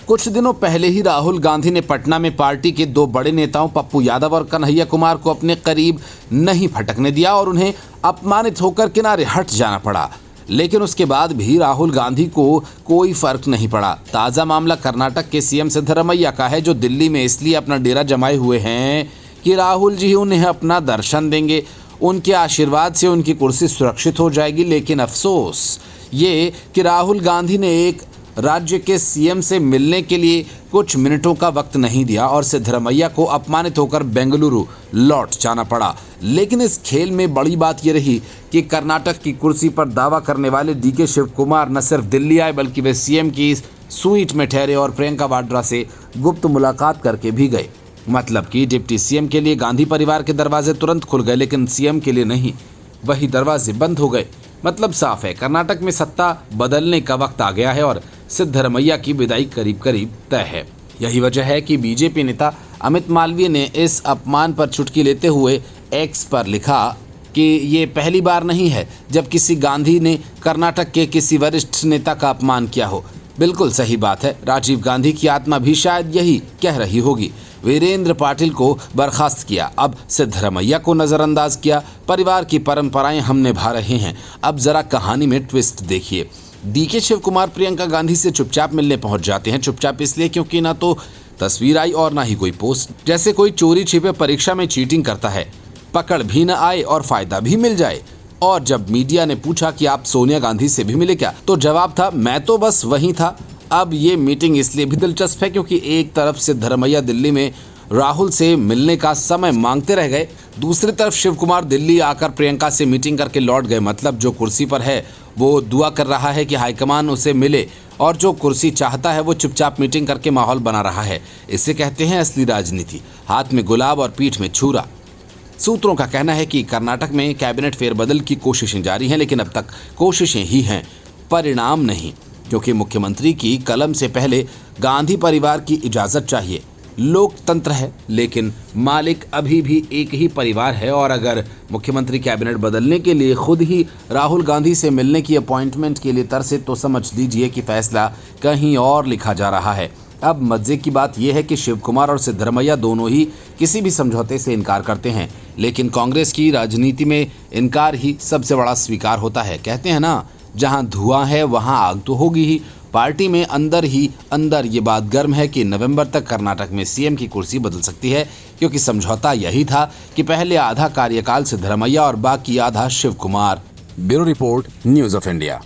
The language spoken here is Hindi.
कुछ दिनों पहले ही राहुल गांधी ने पटना में पार्टी के दो बड़े नेताओं पप्पू यादव और कन्हैया कुमार को अपने करीब नहीं फटकने दिया और उन्हें अपमानित होकर किनारे हट जाना पड़ा। लेकिन उसके बाद भी राहुल गांधी को कोई फर्क नहीं पड़ा। ताज़ा मामला कर्नाटक के सीएम सिद्धरमैया का है, जो दिल्ली में इसलिए अपना डेरा जमाए हुए हैं कि राहुल जी उन्हें अपना दर्शन देंगे, उनके आशीर्वाद से उनकी कुर्सी सुरक्षित हो जाएगी। लेकिन अफसोस ये कि राहुल गांधी ने एक राज्य के सीएम से मिलने के लिए कुछ मिनटों का वक्त नहीं दिया और सिद्धरमैया को अपमानित होकर बेंगलुरु लौट जाना पड़ा। लेकिन इस खेल में बड़ी बात यह रही कि कर्नाटक की कुर्सी पर दावा करने वाले डीके शिव कुमार न सिर्फ दिल्ली आए, बल्कि वे सीएम की स्वीट में ठहरे और प्रियंका वाड्रा से गुप्त मुलाकात करके भी गए। मतलब कि डिप्टी सीएम के लिए गांधी परिवार के दरवाजे तुरंत खुल गए, लेकिन सीएम के लिए नहीं, वही दरवाजे बंद हो गए। मतलब साफ है, कर्नाटक में सत्ता बदलने का वक्त आ गया है और सिद्धरमैया की विदाई करीब करीब तय है। यही वजह है कि बीजेपी नेता अमित मालवीय ने इस अपमान पर चुटकी लेते हुए एक्स पर लिखा कि ये पहली बार नहीं है जब किसी गांधी ने कर्नाटक के किसी वरिष्ठ नेता का अपमान किया हो। बिल्कुल सही बात है, राजीव गांधी की आत्मा भी शायद यही कह रही होगी। वीरेंद्र पाटिल को बर्खास्त किया, अब सिद्धरमैया को नजरअंदाज किया, परिवार की परंपराएं हम निभा रहे हैं। अब जरा कहानी में ट्विस्ट देखिए। डीके शिव कुमार प्रियंका गांधी से चुपचाप मिलने पहुंच जाते हैं। चुपचाप इसलिए क्योंकि ना तो तस्वीर आई और ना ही कोई पोस्ट, जैसे कोई चोरी छिपे परीक्षा में चीटिंग करता है, पकड़ भी न आए और फायदा भी मिल जाए। और जब मीडिया ने पूछा कि आप सोनिया गांधी से भी मिले क्या, तो जवाब था मैं तो बस वहीं था। अब ये मीटिंग इसलिए भी दिलचस्प है क्योंकि एक तरफ सिद्धरमैया दिल्ली में राहुल से मिलने का समय मांगते रह गए, दूसरी तरफ शिव कुमार दिल्ली आकर प्रियंका से मीटिंग करके लौट गए। मतलब जो कुर्सी पर है वो दुआ कर रहा है कि हाईकमान उसे मिले और जो कुर्सी चाहता है वो चुपचाप मीटिंग करके माहौल बना रहा है। इसे कहते हैं असली राजनीति, हाथ में गुलाब और पीठ में छुरा। सूत्रों का कहना है कि कर्नाटक में कैबिनेट फेरबदल की कोशिशें जारी हैं, लेकिन अब तक कोशिशें ही हैं, परिणाम नहीं, क्योंकि मुख्यमंत्री की कलम से पहले गांधी परिवार की इजाज़त चाहिए। लोकतंत्र है, लेकिन मालिक अभी भी एक ही परिवार है और अगर मुख्यमंत्री कैबिनेट बदलने के लिए खुद ही राहुल गांधी से मिलने की अपॉइंटमेंट के लिए तरसे, तो समझ लीजिए कि फैसला कहीं और लिखा जा रहा है। अब मजे की बात यह है कि शिव कुमार और सिद्धरमैया दोनों ही किसी भी समझौते से इनकार करते हैं, लेकिन कांग्रेस की राजनीति में इनकार ही सबसे बड़ा स्वीकार होता है। कहते हैं ना, जहां धुआं है वहां आग तो होगी ही। पार्टी में अंदर ही अंदर ये बात गर्म है कि नवंबर तक कर्नाटक में सीएम की कुर्सी बदल सकती है, क्योंकि समझौता यही था कि पहले आधा कार्यकाल सिद्धरमैया और बाकी आधा Shivakumar. Bureau report, news of India.